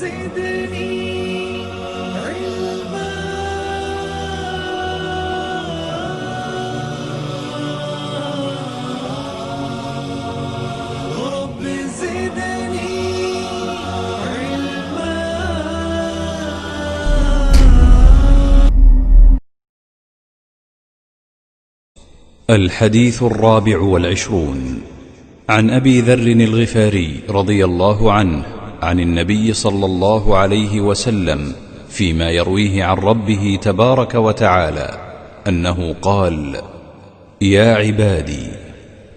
زدني علما. رب زدني علما. الحديث 24 عن أبي ذر الغفاري رضي الله عنه عن النبي صلى الله عليه وسلم فيما يرويه عن ربه تبارك وتعالى أنه قال: يا عبادي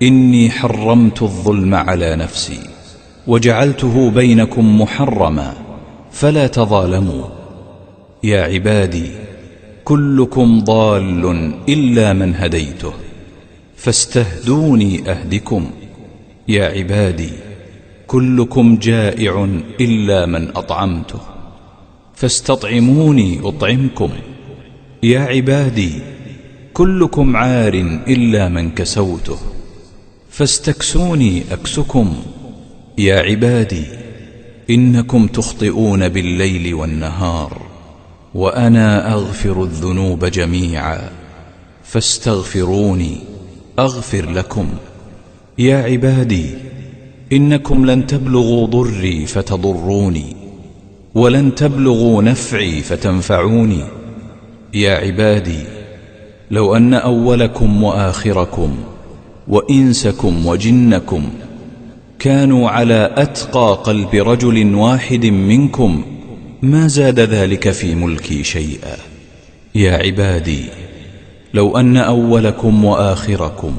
إني حرمت الظلم على نفسي وجعلته بينكم محرما فلا تظالموا. يا عبادي كلكم ضال إلا من هديته فاستهدوني أهدكم. يا عبادي كلكم جائع إلا من أطعمته فاستطعموني أطعمكم. يا عبادي كلكم عار إلا من كسوته فاستكسوني أكسكم. يا عبادي إنكم تخطئون بالليل والنهار وأنا أغفر الذنوب جميعا فاستغفروني أغفر لكم. يا عبادي إنكم لن تبلغوا ضري فتضروني ولن تبلغوا نفعي فتنفعوني. يا عبادي لو أن أولكم وآخركم وإنسكم وجنكم كانوا على أتقى قلب رجل واحد منكم ما زاد ذلك في ملكي شيئا. يا عبادي لو أن أولكم وآخركم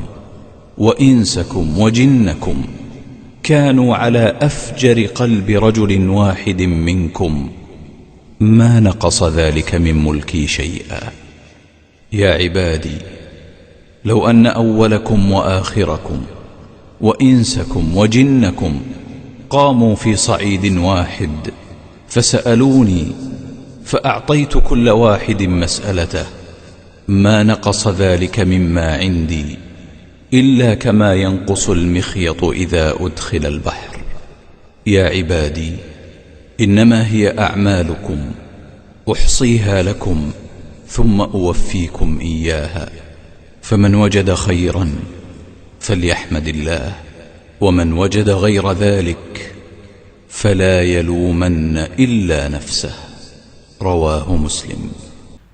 وإنسكم وجنكم كانوا على أفجر قلب رجل واحد منكم ما نقص ذلك من ملكي شيئا. يا عبادي لو أن أولكم وآخركم وإنسكم وجنكم قاموا في صعيد واحد فسألوني فأعطيت كل واحد مسألته ما نقص ذلك مما عندي إلا كما ينقص المخيط إذا أدخل البحر. يا عبادي إنما هي أعمالكم أحصيها لكم ثم أوفيكم إياها، فمن وجد خيرا فليحمد الله ومن وجد غير ذلك فلا يلومن إلا نفسه. رواه مسلم।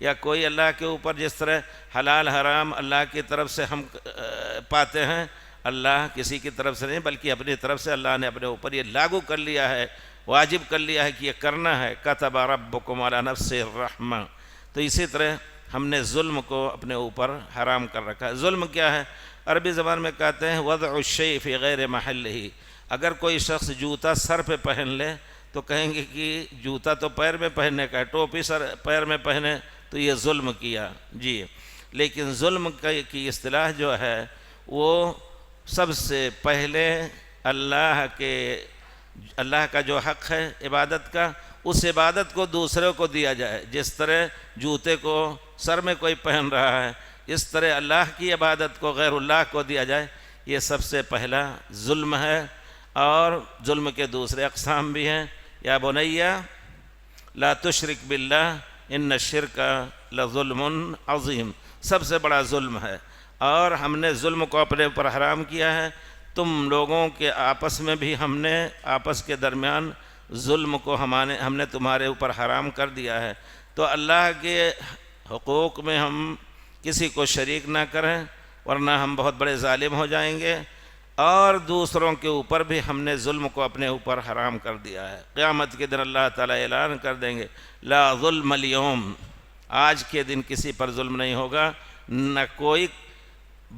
یا کوئی اللہ کے اوپر جس طرح حلال حرام اللہ کی طرف سے ہم پاتے ہیں، اللہ کسی کی طرف سے نہیں بلکہ اپنی طرف سے اللہ نے اپنے اوپر یہ لاگو کر لیا ہے، واجب کر لیا ہے کہ یہ کرنا ہے۔ کتب ربکم علی نفسہ الرحمہ۔ تو اسی طرح ہم نے ظلم کو اپنے اوپر حرام کر رکھا ہے۔ ظلم کیا ہے؟ عربی زبان میں کہتے ہیں وضع الشیء فی غیر محلہ۔ اگر کوئی شخص جوتا سر پہ پہن لے تو کہیں گے کہ جوتا تو پیر میں پہننے کا ہے، ٹوپی سر پیر میں پہنے تو یہ ظلم کیا جی۔ لیکن ظلم کی اصطلاح جو ہے وہ سب سے پہلے اللہ کا جو حق ہے عبادت کا، اس عبادت کو دوسروں کو دیا جائے۔ جس طرح جوتے کو سر میں کوئی پہن رہا ہے، اس طرح اللہ کی عبادت کو غیر اللہ کو دیا جائے، یہ سب سے پہلا ظلم ہے۔ اور ظلم کے دوسرے اقسام بھی ہیں۔ یا بنی لا تشرک باللہ ان الشرک لظلم عظیم، سب سے بڑا ظلم ہے۔ اور ہم نے ظلم کو اپنے اوپر حرام کیا ہے۔ تم لوگوں کے آپس میں بھی ہم نے آپس کے درمیان ظلم کو ہم نے تمہارے اوپر حرام کر دیا ہے۔ تو اللہ کے حقوق میں ہم کسی کو شریک نہ کریں ورنہ ہم بہت بڑے ظالم ہو جائیں گے۔ اور دوسروں کے اوپر بھی ہم نے ظلم کو اپنے اوپر حرام کر دیا ہے۔ قیامت کے دن اللہ تعالیٰ اعلان کر دیں گے لا ظلم اليوم، آج کے دن کسی پر ظلم نہیں ہوگا، نہ کوئی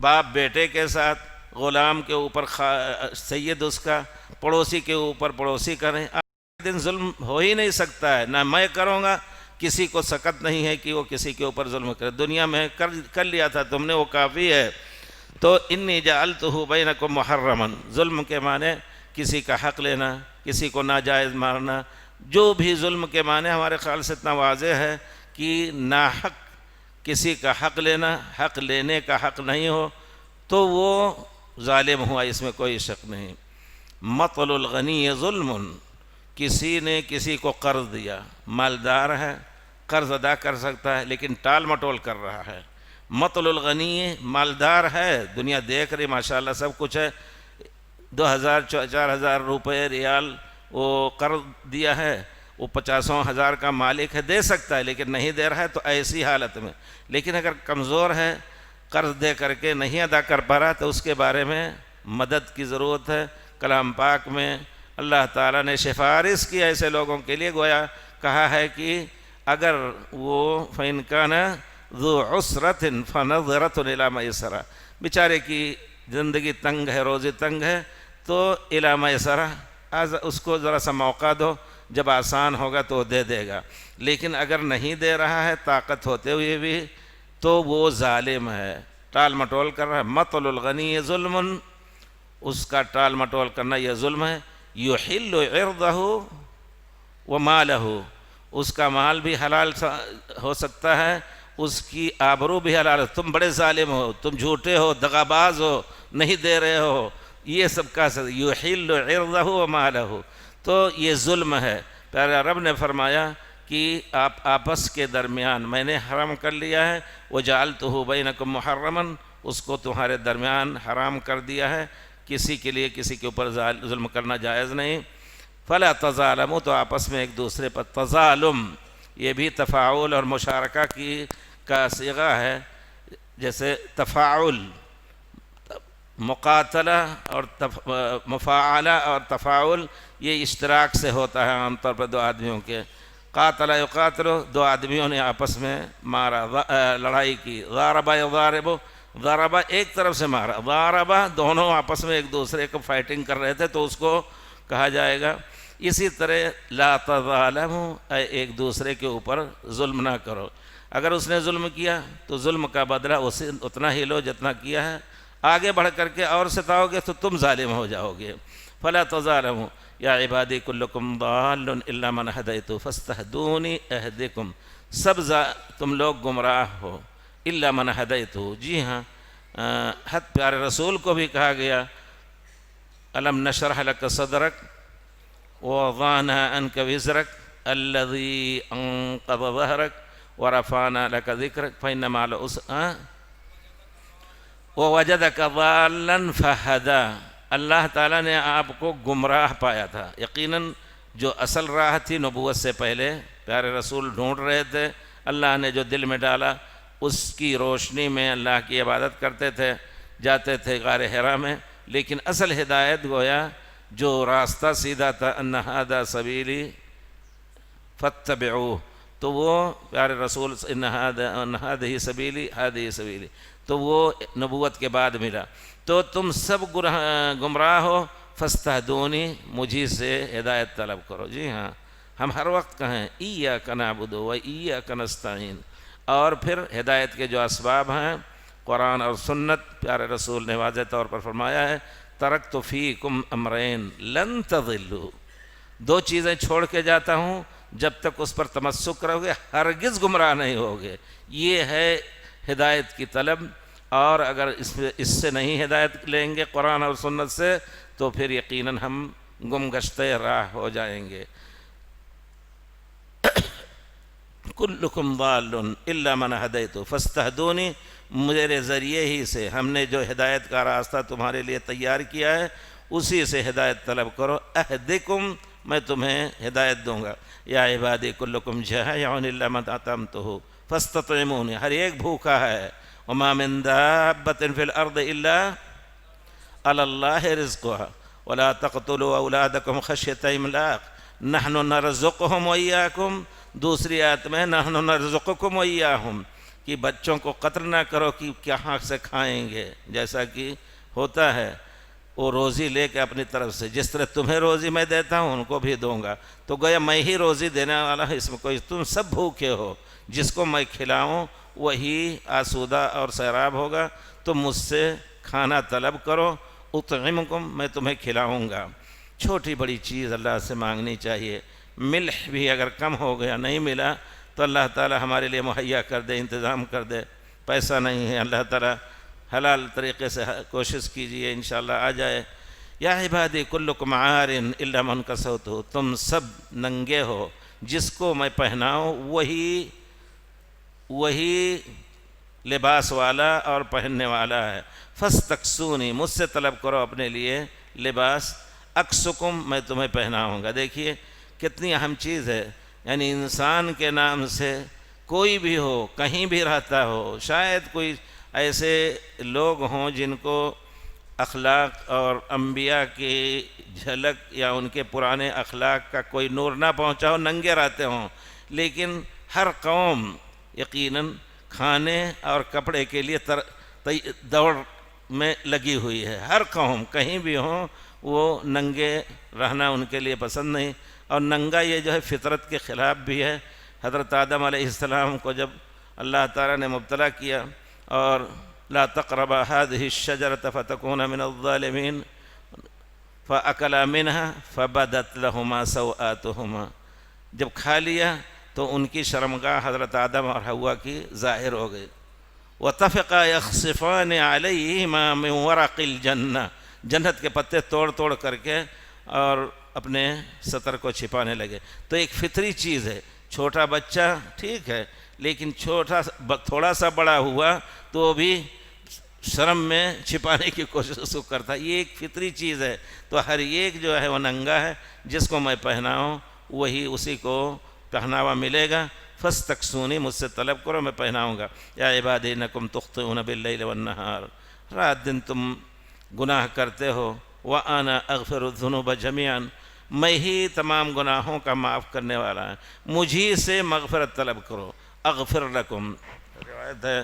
باپ بیٹے کے ساتھ، غلام کے اوپر سید اس کا، پڑوسی کے اوپر پڑوسی کریں۔ آج کے دن ظلم ہو ہی نہیں سکتا ہے، نہ میں کروں گا، کسی کو سکت نہیں ہے کہ وہ کسی کے اوپر ظلم کرے۔ دنیا میں کر لیا تھا تم نے، وہ کافی ہے۔ تو انی جعلتہ بینکم محرما، ظلم کے معنی کسی کا حق لینا، کسی کو ناجائز مارنا، جو بھی ظلم کے معنی ہمارے خیال سے اتنا واضح ہے کہ ناحق کسی کا حق لینا، حق لینے کا حق نہیں ہو تو وہ ظالم ہوا، اس میں کوئی شک نہیں۔ مطل الغنی ظلم، کسی نے کسی کو قرض دیا، مالدار ہے، قرض ادا کر سکتا ہے لیکن ٹال مٹول کر رہا ہے۔ مطل الغنی، مالدار ہے، دنیا دیکھ رہی ماشاءاللہ سب کچھ ہے، 2000 4000 روپے ریال وہ قرض دیا ہے، وہ 50,000 کا مالک ہے، دے سکتا ہے لیکن نہیں دے رہا ہے، تو ایسی حالت میں۔ لیکن اگر کمزور ہے، قرض دے کر کے نہیں ادا کر پا رہا، تو اس کے بارے میں مدد کی ضرورت ہے۔ کلام پاک میں اللہ تعالیٰ نے سفارش کی ایسے لوگوں کے لیے، گویا کہا ہے کہ اگر وہ فَإِنْ كَانَ ذُو عُسْرَةٍ فَنَظِرَةٌ إِلَىٰ مَيْسَرَةٍ، بیچارے کی زندگی تنگ ہے، روزی تنگ ہے، تو إِلَىٰ مَيْسَرَةٍ، اس کو ذرا سا موقع دو، جب آسان ہوگا تو دے دے گا۔ لیکن اگر نہیں دے رہا ہے طاقت ہوتے ہوئے بھی، تو وہ ظالم ہے، ٹال مٹول کر رہا ہے۔ مطل الغنی ظلم، اس کا ٹال مٹول کرنا یہ ظلم ہے۔ یحل عرضہ ومالہ، اس کا مال بھی حلال ہو سکتا ہے، اس کی آبرو بھی حلال ہے۔ تم بڑے ظالم ہو، تم جھوٹے ہو، دغاباز ہو، نہیں دے رہے ہو، یہ سب کا یحل عرضہ ومالہ، تو یہ ظلم ہے۔ پیارے رب نے فرمایا کہ آپ آپس کے درمیان میں نے حرام کر لیا ہے، وجعلتہ بینکم محرما، اس کو تمہارے درمیان حرام کر دیا ہے، کسی کے لیے کسی کے اوپر ظلم کرنا جائز نہیں۔ فلا تظالموا، تو آپس میں ایک دوسرے پر، تظالم یہ بھی تفاعل اور مشارکہ کا صیغہ ہے، جیسے تفاعل مقاتلہ اور مفاعلہ اور تفاعل یہ اشتراک سے ہوتا ہے عام طور پر دو آدمیوں کے۔ قاتل یقاتل، دو آدمیوں نے آپس میں مارا، لڑائی کی۔ ضارب یضارب، ضرب ایک طرف سے مارا، ضارب دونوں آپس میں ایک دوسرے کو فائٹنگ کر رہے تھے، تو اس کو کہا جائے گا۔ اسی طرح لا تظالموا، ایک دوسرے کے اوپر ظلم نہ کرو۔ اگر اس نے ظلم کیا تو ظلم کا بدلہ اسے اتنا ہی لو جتنا کیا ہے، آگے بڑھ کر کے اور ستاؤ گے تو تم ظالم ہو جاؤ گے۔ فلا تظالموا یا عبادی کلکم ضال الا من ہدیت فاستہدونی اہدکم، سب تم لوگ گمراہ ہو الا من ہدیت، جی ہاں، حد پیارے رسول کو بھی کہا گیا الم نشرح لک صدرک ووضعنا عنک وزرک الذی انقض ظہرک ورفعنا لک ذکرک فإن مع العسر ووجدک ضالا فہدی، اللہ تعالیٰ نے آپ کو گمراہ پایا تھا۔ یقیناً جو اصل راہ تھی نبوت سے پہلے پیارے رسول ڈھونڈ رہے تھے، اللہ نے جو دل میں ڈالا اس کی روشنی میں اللہ کی عبادت کرتے تھے، جاتے تھے غار حرا میں، لیکن اصل ہدایت گویا جو راستہ سیدھا تھا ان ھذا سبیلی فاتبعوہ، تو وہ پیارے رسول ان ھذہ سبیلی ھذہ سبیلی، تو وہ نبوت کے بعد ملا۔ تو تم سب گمراہ ہو، فاستہدونی، مجھی سے ہدایت طلب کرو۔ جی ہاں، ہم ہر وقت کہیں ایاک نعبد و ایاک نستعین، اور پھر ہدایت کے جو اسباب ہیں قرآن اور سنت، پیارے رسول نے واضح طور پر فرمایا ہے ترکت فیکم امرین لن تضلوا، دو چیزیں چھوڑ کے جاتا ہوں، جب تک اس پر تمسک کرو گے ہرگز گمراہ نہیں ہوگے۔ یہ ہے ہدایت کی طلب، اور اگر اس سے نہیں ہدایت لیں گے قرآن اور سنت سے تو پھر یقیناً ہم گم گشتہ راہ ہو جائیں گے۔ کلکم ضال الا من ہدیت فاستہدونی، میرے ذریعے ہی سے ہم نے جو ہدایت کا راستہ تمہارے لیے تیار کیا ہے اسی سے ہدایت طلب کرو، اہدکم، میں تمہیں ہدایت دوں گا۔ یا عبادی کلکم جائع الا من اطعمتہ فاستطعمونی، ہر ایک بھوکا ہے، وما من دابۃ فی الارض الا علی اللہ رزقها ولا تقتلوا اولادکم خشیۃ املاق نحن نرزقهم وایاکم، دوسری آیت میں نحن نرزقکم وایاہم، کہ بچوں کو قتل نہ کرو کہ کہاں سے کھائیں گے، جیسا کہ ہوتا ہے وہ روزی لے کے اپنی طرف سے، جس طرح تمہیں روزی میں دیتا ہوں ان کو بھی دوں گا، تو گویا میں ہی روزی دینے والا ہے، اس میں کوئی، تم سب بھوکے ہو، جس کو میں کھلاؤں وہی آسودہ اور سیراب ہوگا، تم مجھ سے کھانا طلب کرو، اطعمکم، میں تمہیں کھلاؤں گا۔ چھوٹی بڑی چیز اللہ سے مانگنی چاہیے، ملح بھی اگر کم ہو گیا نہیں ملا تو اللہ تعالی ہمارے لیے مہیا کر دے، انتظام کر دے، پیسہ نہیں ہے اللہ تعالی حلال طریقے سے کوشش کیجئے انشاءاللہ آ جائے۔ یا عبادی کلکم عار الا من کسوتہ، تم سب ننگے ہو، جس کو میں پہناؤں وہی لباس والا اور پہننے والا ہے، فاستکسونی، مجھ سے طلب کرو اپنے لیے لباس، اکسکم، میں تمہیں پہناؤں گا۔ دیکھیے کتنی اہم چیز ہے، یعنی انسان کے نام سے کوئی بھی ہو، کہیں بھی رہتا ہو، شاید کوئی ایسے لوگ ہوں جن کو اخلاق اور انبیاء کی جھلک یا ان کے پرانے اخلاق کا کوئی نور نہ پہنچا ہو، ننگے رہتے ہوں، لیکن ہر قوم یقیناً کھانے اور کپڑے کے لیے دوڑ میں لگی ہوئی ہے، ہر قوم کہیں بھی ہوں وہ ننگے رہنا ان کے لیے پسند نہیں، اور ننگا یہ جو ہے فطرت کے خلاف بھی ہے۔ حضرت آدم علیہ السلام کو جب اللہ تعالیٰ نے مبتلا کیا اور لا تقربا هذه الشجرة فتكونا من الظالمین فأكلا منها فبدت لهما سوآتهما، جب کھا لیا تو ان کی شرمگاہ حضرت آدم اور حوا کی ظاہر ہو گئی۔ وَطَفِقَا يَخْصِفَانِ عَلَيْهِمَا مِنْ وَرَقِ الْجَنَّةِ، جنت کے پتے توڑ توڑ کر کے اور اپنے سطر کو چھپانے لگے۔ تو ایک فطری چیز ہے، چھوٹا بچہ ٹھیک ہے لیکن تھوڑا سا بڑا ہوا تو بھی شرم میں چھپانے کی کوشش کرتا، یہ ایک فطری چیز ہے۔ تو ہر ایک جو ہے وہ ننگا ہے، جس کو میں پہناؤں وہی اسی کو پہناوا ملے گا۔ فاستکسونی، مجھ سے طلب کرو میں پہناؤں گا۔ یا عبادی انکم تخطئون باللیل والنہار، رات دن تم گناہ کرتے ہو، وانا اغفر الذنوب جميعا، میں ہی تمام گناہوں کا معاف کرنے والا ہے، مجھی سے مغفرت طلب کرو۔ اغفر لکم، روایت ہے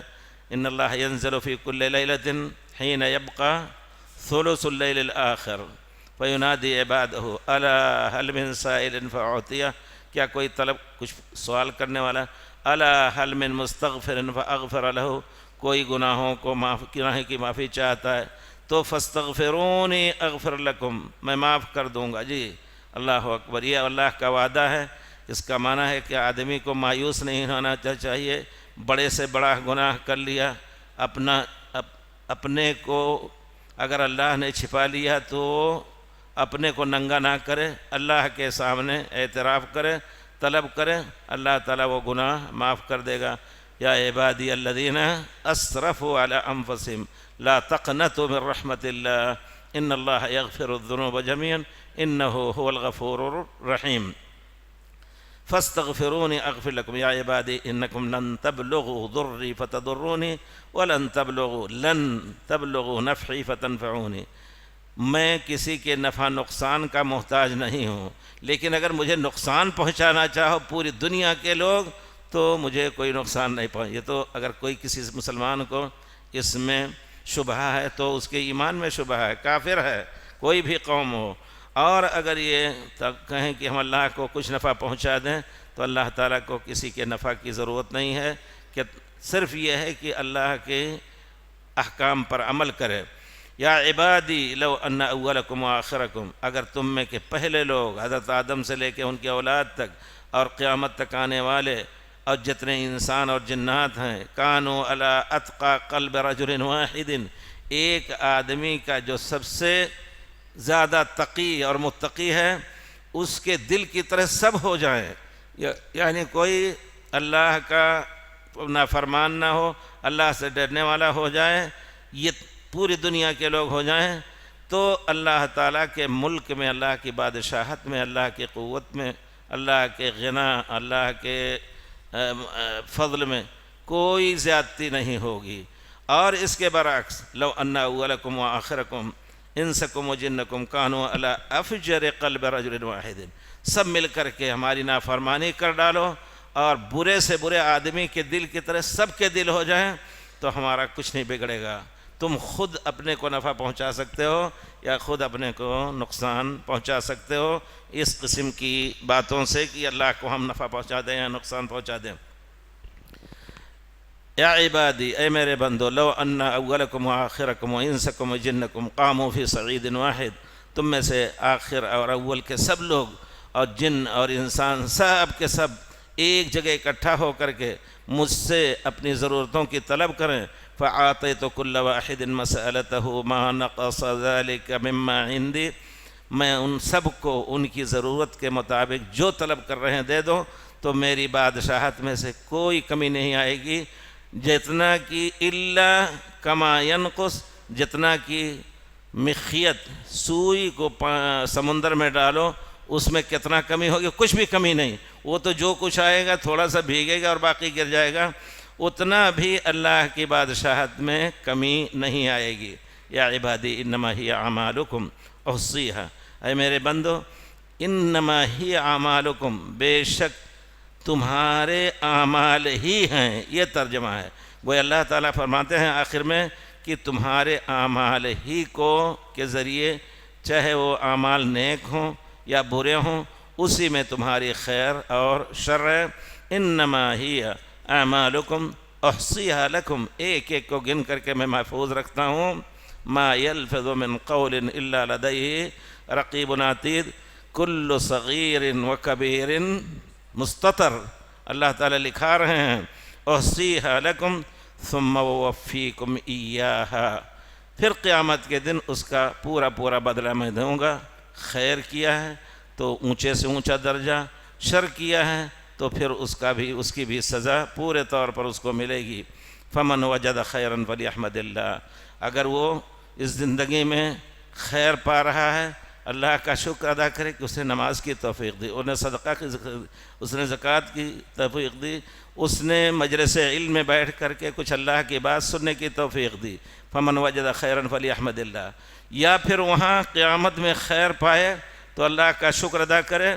ان اللہ ينزل في كل ليلة حين يبقى ثلث الليل الآخر فينادي عباده الا هل من سائل فأعطيه، کیا کوئی طلب کچھ سوال کرنے والا، الا هل من مستغفر فاغفر له، کوئی گناہوں کو گناہ کی معافی چاہتا ہے تو فاستغفرونی اغفر لکم، میں معاف کر دوں گا۔ جی اللہ اکبر، یہ اللہ کا وعدہ ہے۔ اس کا معنی ہے کہ آدمی کو مایوس نہیں ہونا چاہیے، بڑے سے بڑا گناہ کر لیا، اپنے کو اگر اللہ نے چھپا لیا تو اپنے کو ننگا نہ کرے، اللہ کے سامنے اعتراف کرے، طلب کرے، اللہ تعالیٰ وہ گناہ معاف کر دے گا۔ یا عبادی الذین اسرفوا علی انفسہم لا تقنطوا من رحمت اللہ ان اللہ یغفر الذنوب جميعا انہ هو الغفور الرحیم۔ فاستغفرونی اغفر لکم یا عبادی انکم لن تبلغوا ضری فتضرونی ولن تبلغوا نفعی فتنفعونی. میں کسی کے نفع نقصان کا محتاج نہیں ہوں، لیکن اگر مجھے نقصان پہنچانا چاہو پوری دنیا کے لوگ تو مجھے کوئی نقصان نہیں پہنچ. یہ تو اگر کوئی کسی مسلمان کو اس میں شبہ ہے تو اس کے ایمان میں شبہ ہے، کافر ہے کوئی بھی قوم ہو. اور اگر یہ کہیں کہ ہم اللہ کو کچھ نفع پہنچا دیں تو اللہ تعالیٰ کو کسی کے نفع کی ضرورت نہیں ہے، کہ صرف یہ ہے کہ اللہ کے احکام پر عمل کرے. یا عبادی لو ان اولکم وآخرکم، اگر تم میں کے پہلے لوگ حضرت آدم سے لے کے ان کے اولاد تک اور قیامت تک آنے والے اور جتنے انسان اور جنات ہیں، کانوا علی اتقى قلب رجل واحد، ایک آدمی کا جو سب سے زیادہ تقی اور متقی ہے اس کے دل کی طرح سب ہو جائیں، یعنی کوئی اللہ کا نافرمان نہ ہو، اللہ سے ڈرنے والا ہو جائے، یہ پوری دنیا کے لوگ ہو جائیں تو اللہ تعالیٰ کے ملک میں، اللہ کی بادشاہت میں، اللہ کی قوت میں، اللہ کے غنا، اللہ کے فضل میں کوئی زیادتی نہیں ہوگی. اور اس کے برعکس لو ان اولکم وآخرکم انسکم وجنکم کانوا علی افجر قلب رجل واحد، سب مل کر کے ہماری نافرمانی کر ڈالو اور برے سے برے آدمی کے دل کی طرح سب کے دل ہو جائیں تو ہمارا کچھ نہیں بگڑے گا. تم خود اپنے کو نفع پہنچا سکتے ہو یا خود اپنے کو نقصان پہنچا سکتے ہو اس قسم کی باتوں سے کہ اللہ کو ہم نفع پہنچا دیں یا نقصان پہنچا دیں. یا عبادی، اے میرے بندو، لو ان اولکم وآخرکم وانسکم وجنکم قاموا فی صعید واحد، تم میں سے آخر اور اول کے سب لوگ اور جن اور انسان سب کے سب ایک جگہ اکٹھا ہو کر کے مجھ سے اپنی ضرورتوں کی طلب کریں، فَأَعْطَيْتُ كُلَّ وَاحِدٍ مَسْأَلَتَهُ مَا نَقَصَ ذَلِكَ مِمَّا عِنْدِي، میں ان سب کو ان کی ضرورت کے مطابق جو طلب کر رہے ہیں دے دو تو میری بادشاہت میں سے کوئی کمی نہیں آئے گی. جتنا کی الا کما ینقص، جتنا کی مخیت سوئی کو سمندر میں ڈالو اس میں کتنا کمی ہوگی، کچھ بھی کمی نہیں. وہ تو جو کچھ آئے گا تھوڑا سا بھیگے گا اور باقی گر جائے گا، اتنا بھی اللہ کی بادشاہت میں کمی نہیں آئے گی. یا عبادی انما ہی اعمالکم احصیہا، اے میرے بندو انما ہی اعمالکم، بے شک تمہارے اعمال ہی ہیں. یہ ترجمہ ہے. وہ اللہ تعالیٰ فرماتے ہیں آخر میں کہ تمہارے اعمال ہی کو کے ذریعے، چاہے وہ اعمال نیک ہوں یا برے ہوں، اسی میں تمہاری خیر اور شر ہے. انما ہی اعمالکم احصیہا لکم، ایک ایک کو گن کر کے میں محفوظ رکھتا ہوں. ما یلفظ من قول الا لدیہ رقیب عتید، کل صغیر و کبیر مستتر. اللہ تعالیٰ لکھا رہے ہیں احصیہا لکم ثم وفیکم ایہا، پھر قیامت کے دن اس کا پورا پورا بدلہ میں دوں گا. خیر کیا ہے تو اونچے سے اونچا درجہ، شر کیا ہے تو پھر اس کی بھی سزا پورے طور پر اس کو ملے گی. فمن وجد خیرا فلیحمد اللہ، اگر وہ اس زندگی میں خیر پا رہا ہے اللہ کا شکر ادا کرے کہ اس نے نماز کی توفیق دی، اس نے زکوٰۃ کی توفیق دی، اس نے مجلس علم میں بیٹھ کر کے کچھ اللہ کی بات سننے کی توفیق دی. فمن وجد خیرا فلیحمد اللہ، یا پھر وہاں قیامت میں خیر پائے تو اللہ کا شکر ادا کرے،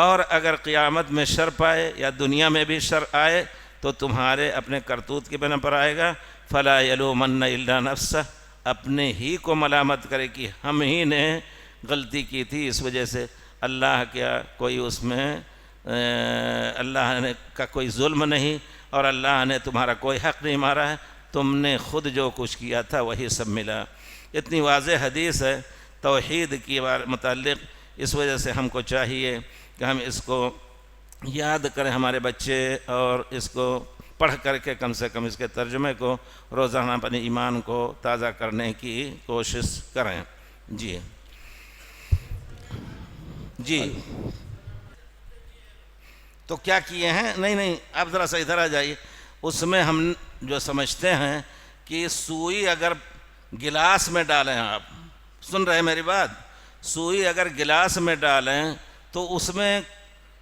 اور اگر قیامت میں شر پائے یا دنیا میں بھی شر آئے تو تمہارے اپنے کرتوت کی بنا پر آئے گا. فلا یلومن الا نفسہ، اپنے ہی کو ملامت کرے کہ ہم ہی نے غلطی کی تھی، اس وجہ سے. اللہ کیا کوئی اس میں اللہ نے کا کوئی ظلم نہیں، اور اللہ نے تمہارا کوئی حق نہیں مارا ہے، تم نے خود جو کچھ کیا تھا وہی سب ملا. اتنی واضح حدیث ہے توحید کی متعلق، اس وجہ سے ہم کو چاہیے کہ ہم اس کو یاد کریں، ہمارے بچے، اور اس کو پڑھ کر کے کم سے کم اس کے ترجمے کو روزانہ اپنے ایمان کو تازہ کرنے کی کوشش کریں. جی تو کیا کیے ہیں؟ نہیں آپ ذرا سا ادھر آ جائیے. اس میں ہم جو سمجھتے ہیں کہ سوئی اگر گلاس میں ڈالیں، آپ سن رہے ہیں میری بات، سوئی اگر گلاس میں ڈالیں تو اس میں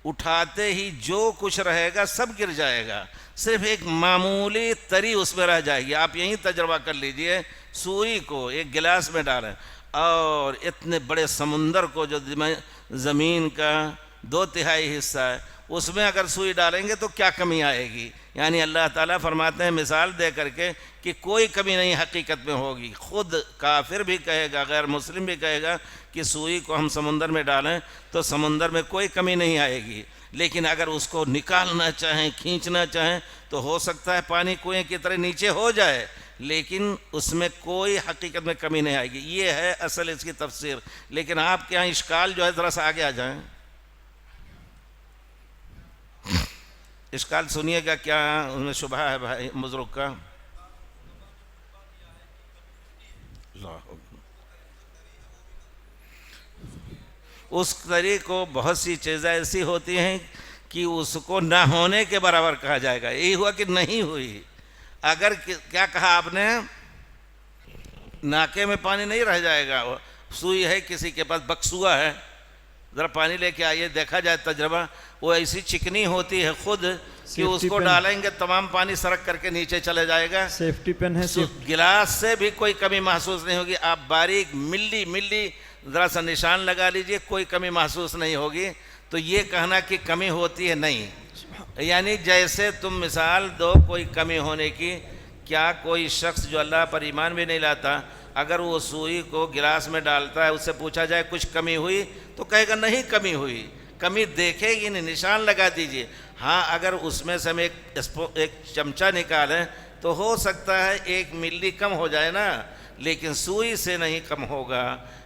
اٹھاتے ہی جو کچھ رہے گا سب گر جائے گا، صرف ایک معمولی تری اس میں رہ جائے گی۔ آپ یہیں تجربہ کر لیجئے، سوئی کو ایک گلاس میں ڈالیں اور اتنے بڑے سمندر کو جو زمین کا 2/3 حصہ ہے اس میں اگر سوئی ڈالیں گے تو کیا کمی آئے گی؟ یعنی اللہ تعالیٰ فرماتے ہیں مثال دے کر کے کہ کوئی کمی نہیں حقیقت میں ہوگی۔ خود کافر بھی کہے گا، غیر مسلم بھی کہے گا کہ سوئی کو ہم سمندر میں ڈالیں تو سمندر میں کوئی کمی نہیں آئے گی، لیکن اگر اس کو نکالنا چاہیں، کھینچنا چاہیں تو ہو سکتا ہے پانی کنویں کی طرح نیچے ہو جائے، لیکن اس میں کوئی حقیقت میں کمی نہیں آئے گی۔ یہ ہے اصل اس کی تفسیر۔ لیکن آپ کے ہاں اشکال جو ہے ذرا سا آگے آ جائیں، اشکال سنیے گا کیا ان میں شبہ ہے بھائی مزرق کا؟ اس طریقے کو بہت سی چیزیں ایسی ہوتی ہیں کہ اس کو نہ ہونے کے برابر کہا جائے گا۔ یہی ہوا کہ نہیں ہوئی۔ اگر کیا کہا آپ نے؟ ناکے میں پانی نہیں رہ جائے گا۔ سوئی ہے کسی کے پاس، بکسوا ہے، ذرا پانی لے کے آئیے، دیکھا جائے تجربہ، وہ ایسی چکنی ہوتی ہے خود کہ اس کو ڈالیں گے تمام پانی سرک کر کے نیچے چلے جائے گا۔ سیفٹی پین ہے، گلاس سے بھی کوئی کمی محسوس نہیں ہوگی۔ آپ باریک ملی ذرا سا نشان لگا لیجئے، کوئی کمی محسوس نہیں ہوگی۔ تو یہ کہنا کہ کمی ہوتی ہے، نہیں، یعنی جیسے تم مثال دو کوئی کمی ہونے کی، کیا کوئی شخص جو اللہ پر ایمان بھی نہیں لاتا اگر وہ سوئی کو گلاس میں ڈالتا ہے، اس سے پوچھا جائے کچھ کمی ہوئی تو کہے گا نہیں کمی ہوئی، کمی دیکھے گی نہیں، نشان لگا دیجئے۔ ہاں اگر اس میں سے ہم ایک چمچہ نکالیں تو ہو سکتا ہے 1 ملی کم ہو جائے نا، لیکن سوئی سے نہیں کم ہوگا،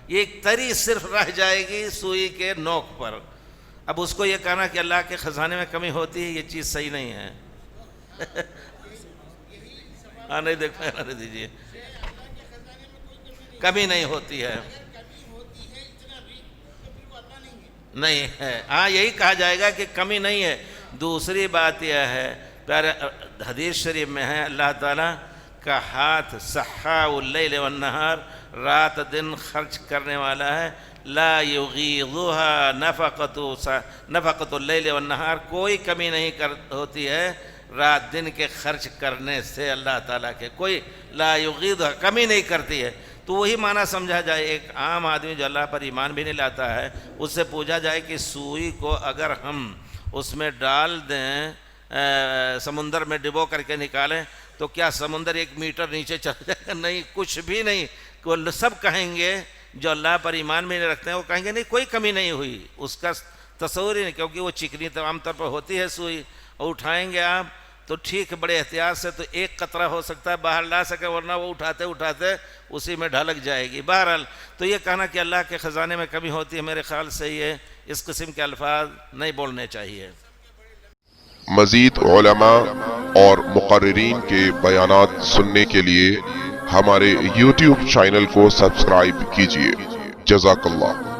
ایک تری صرف رہ جائے گی سوئی کے نوک پر۔ اب اس کو یہ کہنا کہ اللہ کے خزانے میں کمی ہوتی ہے، یہ چیز صحیح نہیں ہے۔ ہاں نہیں دیکھو، رہنے دیجیے، کمی نہیں ہوتی ہے، نہیں ہے، ہاں یہی کہا جائے گا کہ کمی نہیں ہے۔ دوسری بات یہ ہے، پیارے حدیث شریف میں ہے اللہ تعالیٰ کا ہاتھ سحاء اللیل والنہار، رات دن خرچ کرنے والا ہے، لا یغیضھا نفقۃ اللیل والنہار، کوئی کمی نہیں ہوتی ہے رات دن کے خرچ کرنے سے اللہ تعالیٰ کے، کوئی لا یغیضھا کمی نہیں کرتی ہے۔ تو وہی معنی سمجھا جائے، ایک عام آدمی جو اللہ پر ایمان بھی نہیں لاتا ہے اس سے پوچھا جائے کہ سوئی کو اگر ہم اس میں ڈال دیں، سمندر میں ڈبو کر کے نکالیں تو کیا سمندر 1 میٹر نیچے چل جائے گا؟ نہیں، کچھ بھی نہیں۔ سب کہیں گے جو اللہ پر ایمان بھی نہیں رکھتے ہیں وہ کہیں گے نہیں کوئی کمی نہیں ہوئی، اس کا تصور ہی نہیں، کیونکہ وہ چکنی تمام طور پر ہوتی ہے سوئی، اور اٹھائیں گے آپ تو ٹھیک بڑے احتیاط سے تو 1 قطرہ ہو سکتا ہے باہر لا سکے، ورنہ وہ اٹھاتے اسی میں ڈھلک جائے گی۔ بہرحال تو یہ کہنا کہ اللہ کے خزانے میں کمی ہوتی ہے، میرے خیال سے یہ اس قسم کے الفاظ نہیں بولنے چاہیے۔ مزید علماء اور مقررین کے بیانات سننے کے لیے ہمارے YouTube چینل کو سبسکرائب کیجیے۔ جزاک اللہ۔